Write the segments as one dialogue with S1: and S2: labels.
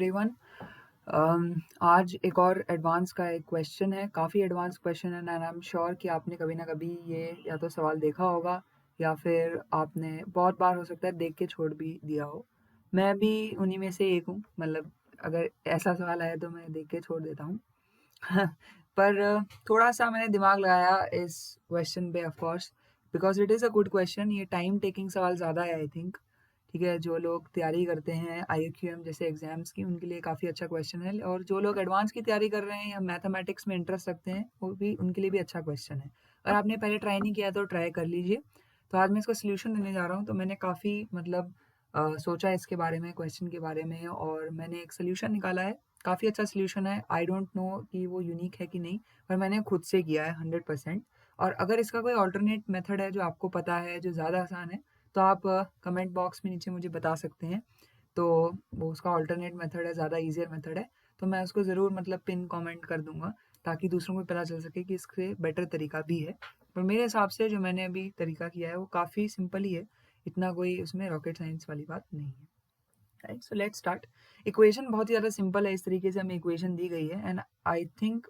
S1: Everyone. आज एक और एडवांस का एक क्वेश्चन है, काफ़ी एडवांस क्वेश्चन है एंड आई एम श्योर कि आपने कभी ना कभी ये या तो सवाल देखा होगा या फिर आपने बहुत बार हो सकता है देख के छोड़ भी दिया हो। मैं भी उन्हीं में से एक हूँ, मतलब अगर ऐसा सवाल आया तो मैं देख के छोड़ देता हूँ। पर थोड़ा-सा मैंने दिमाग लगाया इस क्वेश्चन पे of course because it is a good question. ये टाइम टेकिंग सवाल ज़्यादा है आई थिंक, ठीक है? जो लोग तैयारी करते हैं आईक्यूएम जैसे एग्ज़ाम्स की उनके लिए काफ़ी अच्छा क्वेश्चन है और जो लोग एडवांस की तैयारी कर रहे हैं या मैथमेटिक्स में इंटरेस्ट रखते हैं, वो भी उनके लिए भी अच्छा क्वेश्चन है। अगर आपने पहले ट्राई नहीं किया तो ट्राई कर लीजिए। तो आज मैं इसका सॉल्यूशन देने जा रहा हूँ, तो मैंने काफ़ी मतलब सोचा इसके बारे में, क्वेश्चन के बारे में और मैंने एक सॉल्यूशन निकाला है। काफ़ी अच्छा सॉल्यूशन है। आई डोंट नो कि वो यूनिक है कि नहीं, पर मैंने खुद से किया है 100%। और अगर इसका कोई अल्टरनेट मेथड है जो आपको पता है, जो ज़्यादा आसान है, तो आप कमेंट बॉक्स में नीचे मुझे बता सकते हैं। तो वो उसका अल्टरनेट मेथड है, ज़्यादा ईज़ियर मेथड है, तो मैं उसको ज़रूर मतलब पिन कमेंट कर दूँगा ताकि दूसरों को पता चल सके कि इससे बेटर तरीका भी है। पर मेरे हिसाब से जो मैंने अभी तरीका किया है वो काफ़ी सिंपल ही है, इतना कोई उसमें रॉकेट साइंस वाली बात नहीं है। Right, so let's start. Equation बहुत ही ज़्यादा सिंपल है, इस तरीके से हमें इक्वेशन दी गई है एंड आई थिंक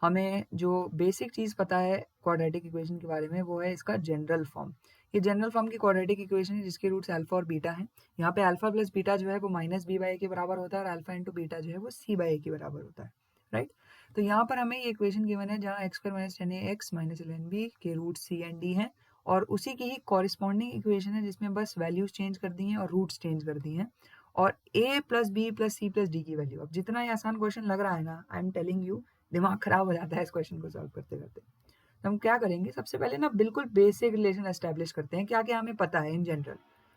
S1: हमें जो बेसिक चीज़ पता है क्वाड्रेटिक इक्वेशन के बारे में वो है इसका जनरल फॉर्म। ये जनरल फॉर्म की क्वाड्रेटिक इक्वेशन है जिसके रूट्स अल्फा और बीटा हैं। यहाँ पे अल्फा प्लस बीटा जो है वो माइनस बी बाई ए के बराबर होता है और अल्फा इंटू बीटा जो है वो सी बाई ए के बराबर होता है। राइट, तो यहाँ पर हमें ये इक्वेशन गिवन है जहाँ एक्स स्क्वायर माइनस टेन ए एक्स माइनस 11b के रूट सी एंड डी हैं और उसी की ही कॉरिस्पॉन्डिंग इक्वेशन है जिसमें बस वैल्यूज चेंज कर दी हैं और रूट्स चेंज कर दी हैं और a plus B plus C plus D की वैल्यू। अब जितना ये आसान क्वेश्चन लग रहा है ना, आई एम टेलिंग यू, दिमाग खराब हो जाता है इस क्वेश्चन को सॉल्व करते करते। तो हम क्या करेंगे, सबसे पहले ना बिल्कुल बेसिक रिलेशन एस्टेब्लिश करते हैं। क्या क्या हमें पता है इन जनरल।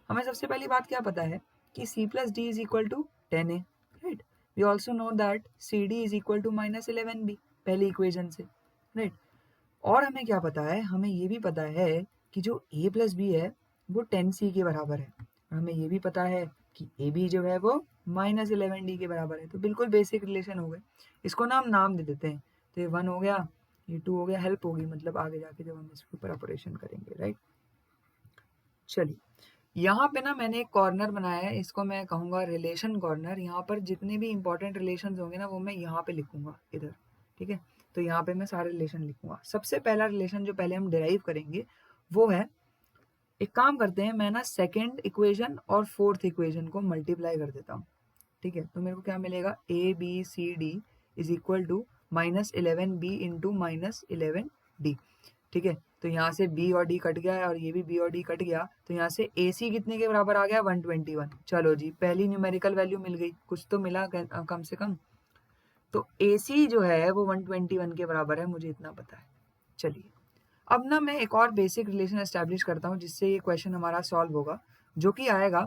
S1: हमें सबसे पहली बात क्या पता है कि c plus D is equal to 10a। Right, we also know that C D is equal to minus 11b पहली इक्वेशन से। राइट, और हमें क्या पता है, हमें ये भी पता है कि जो a प्लस बी है वो 10c के बराबर है। हमें ये भी पता है कि ए बी जो है वो माइनस 11d के बराबर है। तो बिल्कुल बेसिक रिलेशन हो गए। इसको ना हम नाम दे देते हैं। तो ये 1 हो गया, ये 2 हो गया, हेल्प होगी मतलब आगे जाके जब हम इसके ऊपर ऑपरेशन करेंगे। राइट, चलिए यहाँ पे ना मैंने एक कॉर्नर बनाया है, इसको मैं कहूँगा रिलेशन कॉर्नर। यहाँ पर जितने भी इंपॉर्टेंट रिलेशन होंगे ना वो मैं यहाँ पे लिखूंगा इधर। ठीक है, तो यहाँ पे मैं सारे रिलेशन लिखूंगा। सबसे पहला रिलेशन जो पहले हम डिराइव करेंगे वो है, एक काम करते हैं, मैं ना सेकेंड इक्वेशन और फोर्थ इक्वेशन को मल्टीप्लाई कर देता हूँ। ठीक है, तो मेरे को क्या मिलेगा, A B C D is equal to minus 11b into minus 11d। ठीक है, तो यहाँ से b और d कट गया है और ये भी b और d कट गया, तो यहाँ से AC कितने के बराबर आ गया, 121। चलो जी, पहली न्यूमेरिकल वैल्यू मिल गई, कुछ तो मिला कम से कम। तो AC जो है वो 121 के बराबर है, मुझे इतना पता है। चलिए अब ना मैं एक और बेसिक रिलेशन एस्टैब्लिश करता हूँ जिससे ये क्वेश्चन हमारा सॉल्व होगा, जो कि आएगा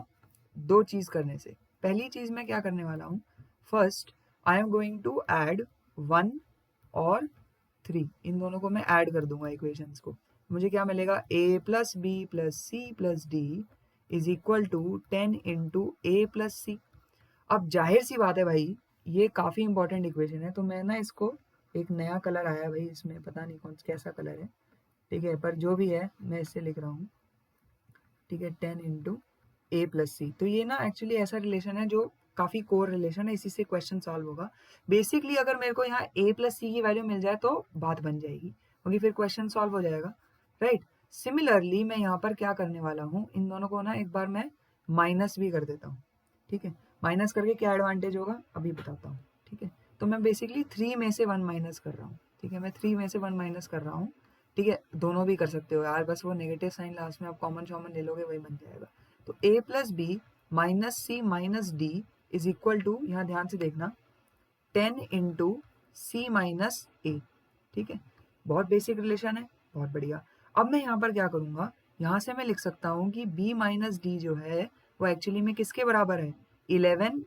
S1: दो चीज़ करने से। पहली चीज़ मैं क्या करने वाला हूँ, first I am going to add 1 और 3, इन दोनों को मैं ऐड कर दूंगा इक्वेशंस को। मुझे क्या मिलेगा, a plus B plus C plus D is equal to 10 into a plus c. अब जाहिर सी बात है भाई, ये काफ़ी इंपॉर्टेंट इक्वेशन है, तो मैं ना इसको, एक नया कलर आया भाई इसमें, पता नहीं कौन कैसा कलर है, ठीक है, पर जो भी है मैं इससे लिख रहा हूँ। ठीक है, 10 इंटू ए प्लस सी। तो ये ना एक्चुअली ऐसा रिलेशन है जो काफ़ी कोर रिलेशन है, इसी से क्वेश्चन सॉल्व होगा। बेसिकली अगर मेरे को यहाँ ए प्लस सी की वैल्यू मिल जाए तो बात बन जाएगी, क्योंकि फिर क्वेश्चन सॉल्व हो जाएगा। राइट, सिमिलरली मैं यहाँ पर क्या करने वाला हूँ, इन दोनों को ना एक बार मैं माइनस भी कर देता हूँ। ठीक है, माइनस करके क्या एडवांटेज होगा अभी बताता हूँ। ठीक है, तो मैं बेसिकली 3 में से 1 माइनस कर रहा हूँ। ठीक है, मैं 3 में से 1 माइनस कर रहा हूँ। ठीक है, दोनों भी कर सकते हो यार, बस वो नेगेटिव साइन लास्ट में आप कॉमन शॉमन ले लोगे, वही बन जाएगा। तो a plus B minus C minus D is equal to, यहाँ ध्यान से देखना, 10 इंटू सी माइनस ए। ठीक है, बहुत बेसिक रिलेशन है, बहुत बढ़िया। अब मैं यहाँ पर क्या करूँगा, यहाँ से मैं लिख सकता हूँ कि b माइनस डी जो है वो एक्चुअली में किसके बराबर है, 11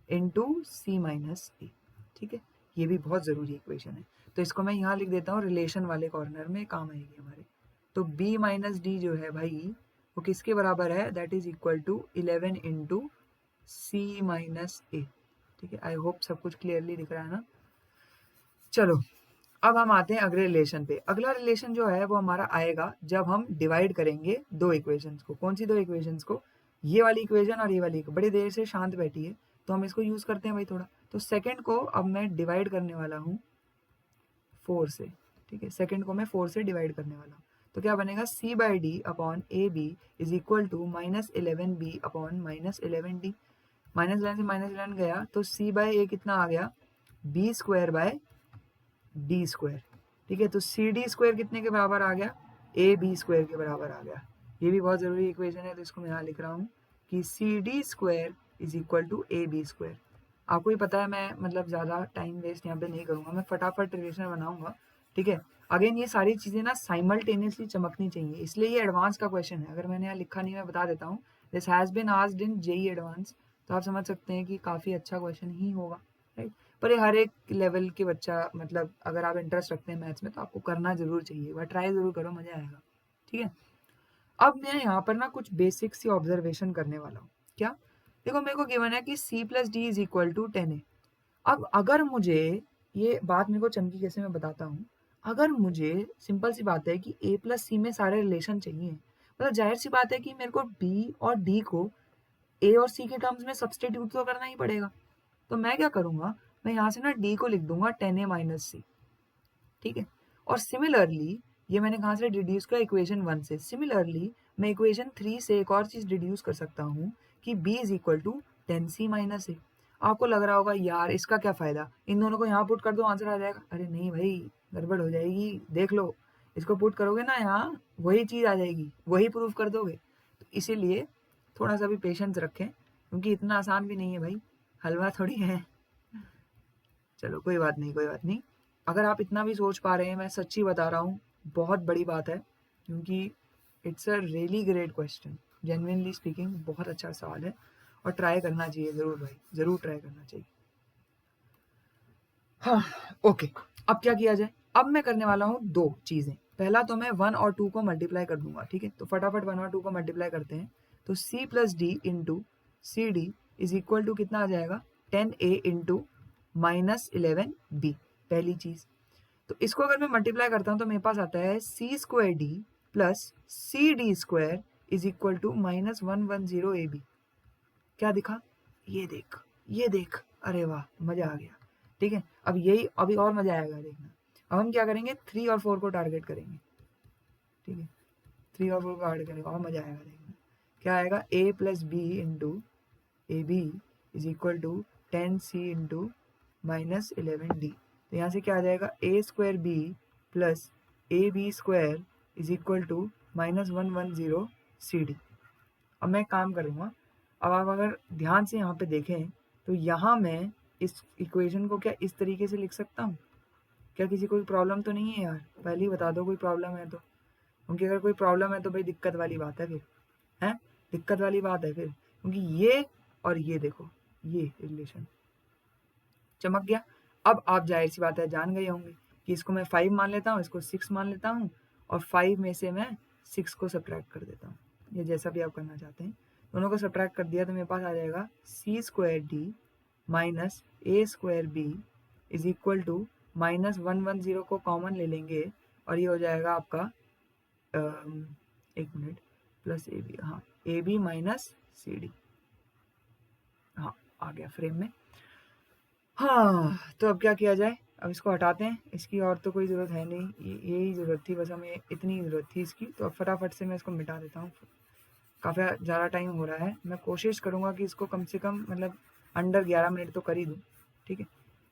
S1: इंटू सी माइनस ए। ठीक है, ये भी बहुत ज़रूरी इक्वेशन है, तो इसको मैं यहाँ लिख देता हूँ, रिलेशन वाले कॉर्नर में काम आएगी हमारे। तो b माइनस डी जो है भाई वो किसके बराबर है, that is equal to 11 into c minus a. ठीक है, आई होप सब कुछ क्लियरली दिख रहा है ना। चलो अब हम आते हैं अगले रिलेशन पे। अगला रिलेशन जो है वो हमारा आएगा जब हम डिवाइड करेंगे दो इक्वेशंस को। कौन सी दो इक्वेशंस को, ये वाली इक्वेशन और ये वाली। बड़ी देर से शांत बैठी है, तो हम इसको यूज़ करते हैं भाई थोड़ा। तो सेकंड को अब मैं डिवाइड करने वाला हूँ 4 से, ठीक है, सेकंड को मैं 4 से डिवाइड करने वाला हूँ। तो क्या बनेगा, c by d upon a B is equal to -11b upon -11d। -11 से -11 गया तो सी बाई ए कितना आ गया, B square by D square, ठीक है। तो सी डी स्क्वायर कितने के बराबर आ गया, ए बी स्क्वायर के बराबर आ गया। ये भी बहुत ज़रूरी इक्वेशन है, तो इसको मैं यहाँ लिख रहा हूँ कि C D square is equal to A B square. आपको ही पता है मैं मतलब ज़्यादा टाइम वेस्ट यहाँ पे नहीं करूँगा, मैं फटाफट रिलेशन बनाऊंगा, ठीक है। अगेन ये सारी चीज़ें ना साइमल्टेनियसली चमकनी चाहिए, इसलिए ये एडवांस का क्वेश्चन है। अगर मैंने यहाँ लिखा नहीं, मैं बता देता हूँ, this has been asked in JEE advanced, तो आप समझ सकते हैं कि काफ़ी अच्छा क्वेश्चन ही होगा, राइट। पर ये हर एक लेवल के बच्चा, मतलब अगर आप इंटरेस्ट रखते हैं मैथ्स में तो आपको करना जरूर चाहिए, एक बार ट्राई जरूर करो, मजा आएगा, ठीक है। अब मैं यहाँ पर ना कुछ बेसिक सी ऑब्जर्वेशन करने वाला हूँ। क्या, देखो मेरे को गिवन है कि c plus D is equal to 10 है। अब अगर मुझे, ये बात मेरे को चमकी कैसे, मैं बताता हूँ। अगर मुझे सिंपल सी बात है कि a प्लस सी में सारे रिलेशन चाहिए, मतलब जाहिर सी बात है कि मेरे को b और d को a और c के टर्म्स में सब्सटीट्यूट तो करना ही पड़ेगा। तो मैं क्या करूँगा, मैं यहाँ से ना d को लिख दूंगा 10a माइनस सी, ठीक है। और सिमिलरली ये मैंने कहाँ से डिड्यूस किया, इक्वेशन 1 से। सिमिलरली मैं इक्वेशन 3 से एक और चीज़ डिड्यूस कर सकता हूँ कि b is equal to 10c minus a. आपको लग रहा होगा यार इसका क्या फ़ायदा, इन दोनों को यहाँ पुट कर दो आंसर आ जाएगा। अरे नहीं भाई, गड़बड़ हो जाएगी, देख लो, इसको पुट करोगे ना यहाँ, वही चीज़ आ जाएगी, वही प्रूफ कर दोगे। तो इसीलिए थोड़ा सा भी पेशेंस रखें, क्योंकि इतना आसान भी नहीं है भाई, हलवा थोड़ी है। चलो कोई बात नहीं, कोई बात नहीं। अगर आप इतना भी सोच पा रहे हैं, मैं सच्ची बता रहा हूँ, बहुत बड़ी बात है, क्योंकि it's a really great question, genuinely speaking बहुत अच्छा सवाल है, और ट्राई करना चाहिए ज़रूर भाई, ज़रूर ट्राई करना चाहिए। हाँ, ओके। अब क्या किया जाए, अब मैं करने वाला हूँ दो चीज़ें। पहला तो मैं 1 और 2 को मल्टीप्लाई कर दूंगा, ठीक है। तो फटाफट 1 और 2 को मल्टीप्लाई करते हैं। तो c plus D into C D is equal to कितना आ जाएगा, 10a इंटू -11b, पहली चीज़। तो इसको अगर मैं मल्टीप्लाई करता हूँ तो मेरे पास आता है c square d plus c D square is equal to -110ab। क्या दिखा, ये देख, ये देख, अरे वाह, मजा आ गया, ठीक है। अब यही, अभी और मजा आएगा देखना। अब हम क्या करेंगे, 3 और 4 को टारगेट करेंगे, ठीक है। 3 और 4 को टारगेट करेंगे और मजा आएगा देखना। क्या आएगा, a plus B into A B is equal to 10c into -11d। तो यहाँ से क्या आ जाएगा, a square B plus A B square is equal to -110cd। अब मैं काम करूँगा, अब आप अगर ध्यान से यहाँ पे देखें तो यहाँ मैं इस इक्वेशन को क्या इस तरीके से लिख सकता हूँ। क्या किसी कोई प्रॉब्लम तो नहीं है यार, पहले ही बता दो कोई प्रॉब्लम है तो, क्योंकि अगर कोई प्रॉब्लम है तो भाई दिक्कत वाली बात है फिर, है दिक्कत वाली बात है फिर, क्योंकि ये और ये देखो, ये रिलेशन चमक गया। अब आप जाहिर सी बात है जान गए होंगे कि इसको मैं 5 मान लेता हूँ, इसको 6 मान लेता हूँ, और 5 में से मैं 6 को सब्ट्रैक्ट कर देता हूँ, ये जैसा भी आप करना चाहते हैं। दोनों को सब्ट्रैक्ट कर दिया तो मेरे पास आ जाएगा c square d minus a square b is equal to -110 को कॉमन ले लेंगे और ये हो जाएगा आपका एक मिनट, प्लस ए बी, हाँ A B minus C D, हाँ आ गया फ्रेम में। हाँ, तो अब क्या किया जाए, अब इसको हटाते हैं, इसकी और तो कोई ज़रूरत है नहीं, यही ज़रूरत थी बस, हमें इतनी ज़रूरत थी इसकी। तो अब फटाफट से मैं इसको मिटा देता हूँ, काफ़ी ज़्यादा टाइम हो रहा है, मैं कोशिश करूँगा कि इसको कम से कम मतलब अंडर 11 मिनट तो कर ही दूँ, ठीक है।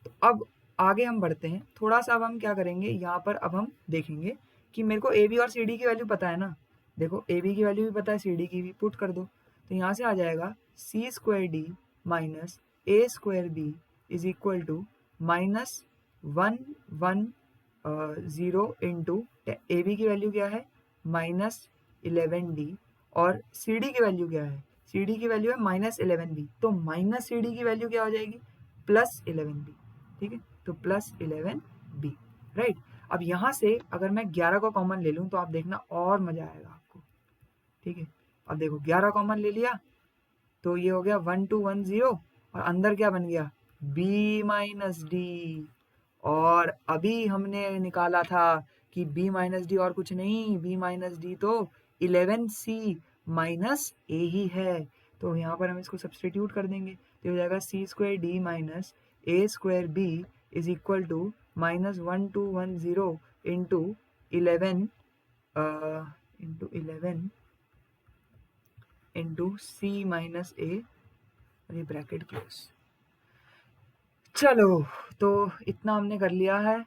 S1: तो अब आगे हम बढ़ते हैं थोड़ा सा। अब हम क्या करेंगे, यहाँ पर अब हम देखेंगे कि मेरे को ए बी और सी डी की वैल्यू पता है ना, देखो ए बी की वैल्यू भी पता है, सी डी की भी, पुट कर दो। तो यहाँ से आ जाएगा c square d minus a square b is equal to -110 into A b की वैल्यू क्या है, -11d, और सी डी की वैल्यू क्या है, सी डी की वैल्यू है -11b, तो माइनस सी डी की वैल्यू क्या हो जाएगी, +11b, ठीक है। तो +11b, राइट। अब यहाँ से अगर मैं 11 को कॉमन ले लूँ तो आप देखना और मजा आएगा आपको, ठीक है। अब देखो 11 कॉमन ले लिया तो ये हो गया 1210, और अंदर क्या बन गया, b माइनस डी, और अभी हमने निकाला था कि b माइनस डी और कुछ नहीं, b माइनस डी तो 11c माइनस ए ही है। तो यहाँ पर हम इसको सब्सटीट्यूट कर देंगे, तो हो जाएगा c square d minus a square b is equal to -1210 into 11 into c minus a, अरे ब्रैकेट क्लोज। चलो, तो इतना हमने कर लिया है।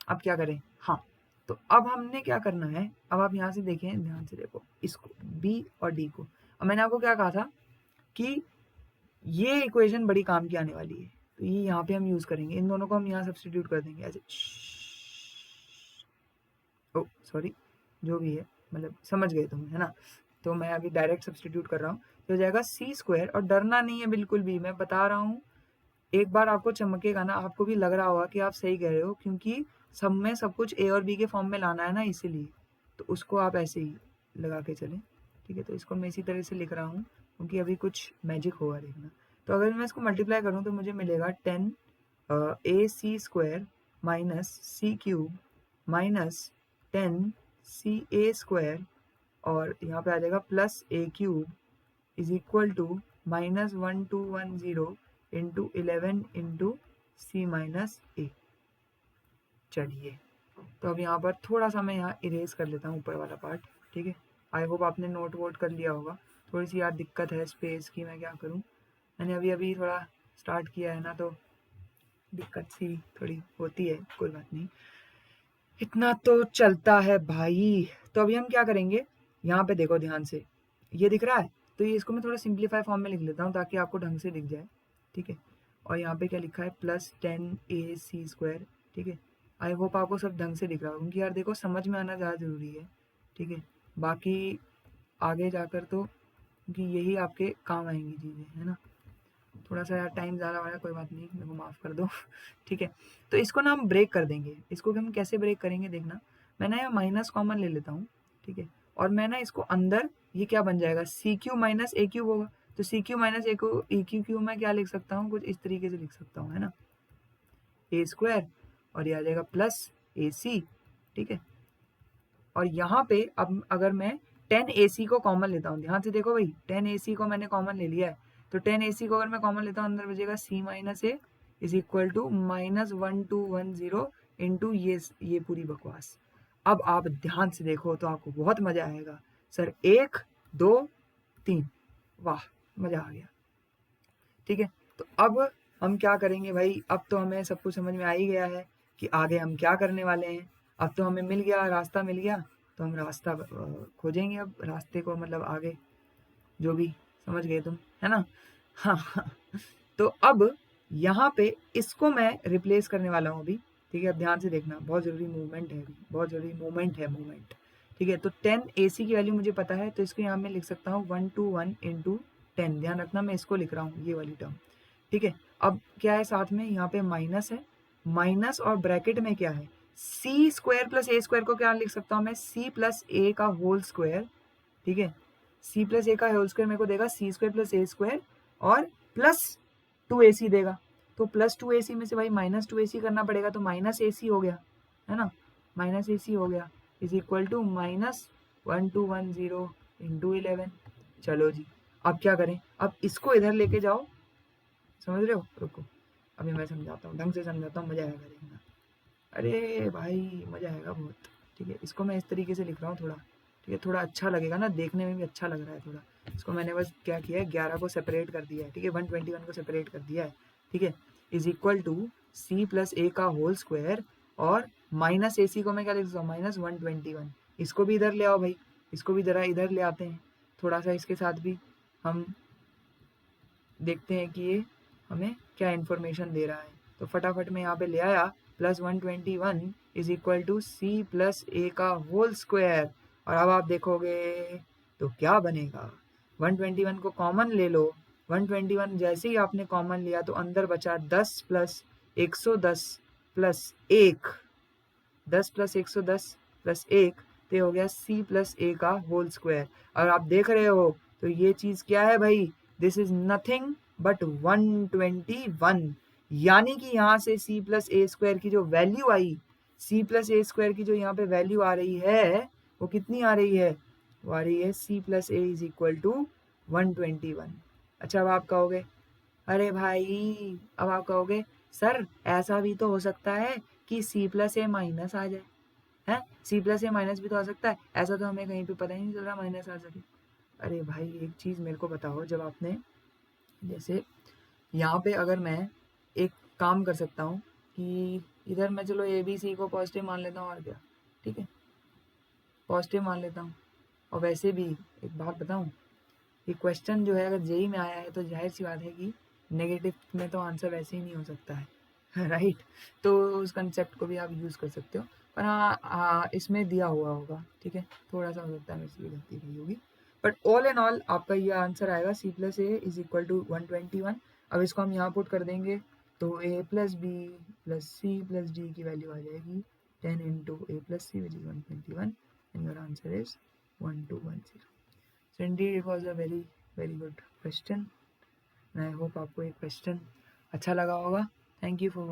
S1: अब क्या करें? हाँ, तो अब हमने क्या करना है, अब आप यहाँ से देखें, ध्यान से देखो इसको, बी और डी को। अब मैंने आपको क्या कहा था कि ये इक्वेशन बड़ी काम की आने वाली है, तो ये यहाँ पे हम यूज करेंगे, इन दोनों को हम यहाँ सब्सटीट्यूट कर देंगे ऐसे। ओ सॉरी, जो भी है, मतलब समझ गए तुम, है ना? तो मैं अभी डायरेक्ट सब्सटीट्यूट कर रहा हूँ, तो हो जाएगा सी स्क्वायर, और डरना नहीं है बिल्कुल भी, मैं बता रहा हूँ, एक बार आपको चमकेगा ना, आपको भी लग रहा होगा कि आप सही कह रहे हो, क्योंकि सब में सब कुछ ए और बी के फॉर्म में लाना है ना, इसीलिए तो उसको आप ऐसे ही लगा के चलें, ठीक है? तो इसको मैं इसी तरह से लिख रहा हूँ, क्योंकि अभी कुछ मैजिक होगा, देखना। तो अगर मैं इसको मल्टीप्लाई करूँ तो मुझे मिलेगा 10 a c square minus c cube minus 10 c a square, और यहाँ पे आ जाएगा plus a cube is equal to -1210 into 11 into c minus a. चलिए, तो अब यहाँ पर थोड़ा सा मैं यहाँ इरेज कर लेता हूँ ऊपर वाला पार्ट, ठीक है? आई होप आपने नोट वोट कर लिया होगा। थोड़ी सी यार दिक्कत है स्पेस की, मैं क्या करूँ, मैंने अभी अभी थोड़ा स्टार्ट किया है ना, तो दिक्कत सी थोड़ी होती है, कोई बात नहीं, इतना तो चलता है भाई। तो अभी हम क्या करेंगे, यहाँ पे देखो ध्यान से, ये दिख रहा है, तो ये इसको मैं थोड़ा सिंप्लीफाई फॉर्म में लिख लेता हूँ ताकि आपको ढंग से दिख जाए, ठीक है? और यहाँ पे क्या लिखा है, प्लस 10 ए सी स्क्वायर, ठीक है? आई होप आपको सब ढंग से दिख रहा हो, क्योंकि यार देखो समझ में आना ज़्यादा ज़रूरी है, ठीक है? बाकी आगे जाकर तो, क्योंकि यही आपके काम आएंगी चीज़ें, है ना? थोड़ा सा यार टाइम ज़्यादा आया, कोई बात नहीं, मेरे को माफ़ कर दो ठीक है? तो इसको ना हम ब्रेक कर देंगे, इसको हम कैसे ब्रेक करेंगे देखना। मैं ना यहाँ माइनस कॉमन ले लेता हूँ, ठीक है? और मैं ना इसको अंदर, ये क्या बन जाएगा, सी क्यू माइनस ए क्यूब होगा, तो सी क्यू माइनस ए क्यू मैं क्या लिख सकता हूँ, कुछ इस तरीके से लिख सकता हूँ, है ना, ए स्क्वायर, और ये आ जाएगा प्लस ए सी, ठीक है? और यहाँ पे अब अगर मैं 10 AC को कॉमन लेता हूँ, ध्यान से देखो भाई, 10 AC को मैंने कॉमन ले लिया है, तो 10 AC को अगर मैं कॉमन लेता हूँ, अंदर बचेगा C minus A is equal to -1210 into ये पूरी बकवास। अब आप ध्यान से देखो तो आपको बहुत मजा आएगा। सर 1 2 3, वाह मजा आ गया, ठीक है? तो अब हम क्या करेंगे भाई, अब तो हमें सब कुछ समझ में आ ही गया है कि आगे हम क्या करने वाले हैं। अब तो हमें मिल गया, रास्ता मिल गया, तो हम रास्ता खोजेंगे, अब रास्ते को, मतलब आगे जो भी, समझ गए तुम, है ना? हाँ हाँ। तो अब यहाँ पे इसको मैं रिप्लेस करने वाला हूँ अभी, ठीक है? अब ध्यान से देखना, बहुत ज़रूरी मूवमेंट है अभी, बहुत ज़रूरी मूवमेंट है, मूवमेंट, ठीक है? तो 10 AC की वैल्यू मुझे पता है, तो इसको यहाँ मैं लिख सकता हूँ 121 इंटू 10, ध्यान रखना मैं इसको लिख रहा हूँ, ये वाली टर्म, ठीक है? अब क्या है साथ में, यहाँ पे माइनस है, माइनस और ब्रैकेट में क्या है, सी स्क्वायर प्लस ए स्क्वायर को क्या लिख सकता हूँ मैं, सी प्लस ए का होल स्क्वायर, ठीक है? सी प्लस ए का होल स्क्वायर मेरे को देगा सी स्क्वायर प्लस ए स्क्वायर, और प्लस 2AC देगा, तो प्लस 2AC में से भाई माइनस 2AC करना पड़ेगा, तो माइनस AC हो गया, है ना, माइनस AC हो गया, इज इक्वल टू -1210 इंटू 11। चलो जी, अब क्या करें, अब इसको इधर लेके जाओ, समझ रहे हो? रुको, अभी मैं समझाता हूँ, ढंग से समझाता हूँ, मजा आएगा देखना। अरे भाई मजा आएगा बहुत, ठीक है? इसको मैं इस तरीके से लिख रहा हूँ थोड़ा, ठीक है? थोड़ा अच्छा लगेगा ना, देखने में भी अच्छा लग रहा है थोड़ा। इसको मैंने बस क्या किया है, 11 को सेपरेट कर दिया है, ठीक है? 121 को सेपरेट कर दिया है, ठीक है? Is equal to c plus a का होल स्क्वायर, और माइनस ए सी को मैं क्या लिख सकता हूँ, -121। इसको भी इधर ले आओ भाई, इसको भी जरा इधर ले आते हैं, थोड़ा सा इसके साथ भी हम देखते हैं कि ये हमें क्या इन्फॉर्मेशन दे रहा है। तो फटाफट में यहाँ पे ले आया, +121 is equal to c plus a का होल स्क्वायर, और अब आप देखोगे तो क्या बनेगा, 121 को कॉमन ले लो, 121 जैसे ही आपने कॉमन लिया तो अंदर बचा 10 प्लस 110 प्लस 1, 10 प्लस 110 प्लस 1, तो हो गया सी प्लस ए का होल स्क्वायर। और आप देख रहे हो तो ये चीज़ क्या है भाई, दिस इज नथिंग बट 121, यानी कि यहाँ से सी प्लस ए स्क्वायर की जो वैल्यू आई, सी प्लस ए स्क्वायर की जो यहाँ पे वैल्यू आ रही है, वो कितनी आ रही है, वो आ रही है C plus A is equal to 121। अच्छा, अब आप कहोगे अरे भाई, अब आप कहोगे सर ऐसा भी तो हो सकता है कि सी प्लस ए माइनस आ जाए, है सी प्लस ए माइनस भी तो आ सकता है, ऐसा तो हमें कहीं पे पता ही नहीं चल रहा माइनस आ सके। अरे भाई एक चीज़ मेरे को बताओ, जब आपने जैसे यहाँ पे अगर मैं एक काम कर सकता हूँ कि इधर मैं चलो ए बी सी को पॉजिटिव मान लेता हूँ, और क्या, ठीक है, पॉजिटिव मान लेता हूँ। और वैसे भी एक बात बताऊँ, ये क्वेश्चन जो है अगर जेई में आया है तो जाहिर सी बात है कि नेगेटिव में तो आंसर वैसे ही नहीं हो सकता है राइट। तो उस कंसेप्ट को भी आप यूज़ कर सकते हो, पर हाँ इसमें दिया हुआ होगा, ठीक है, थोड़ा सा हो सकता है मेरे से गलती रही होगी, बट ऑल एंड ऑल आपका ये आंसर आएगा c plus A is equal to 121। अब इसको हम यहाँ पुट कर देंगे तो a plus B plus C plus D की वैल्यू आ जाएगी 10 into a plus c which is 121 and your answer is 1210। So indeed it was a very good question and I hope आपको ये क्वेश्चन अच्छा लगा होगा। Thank you for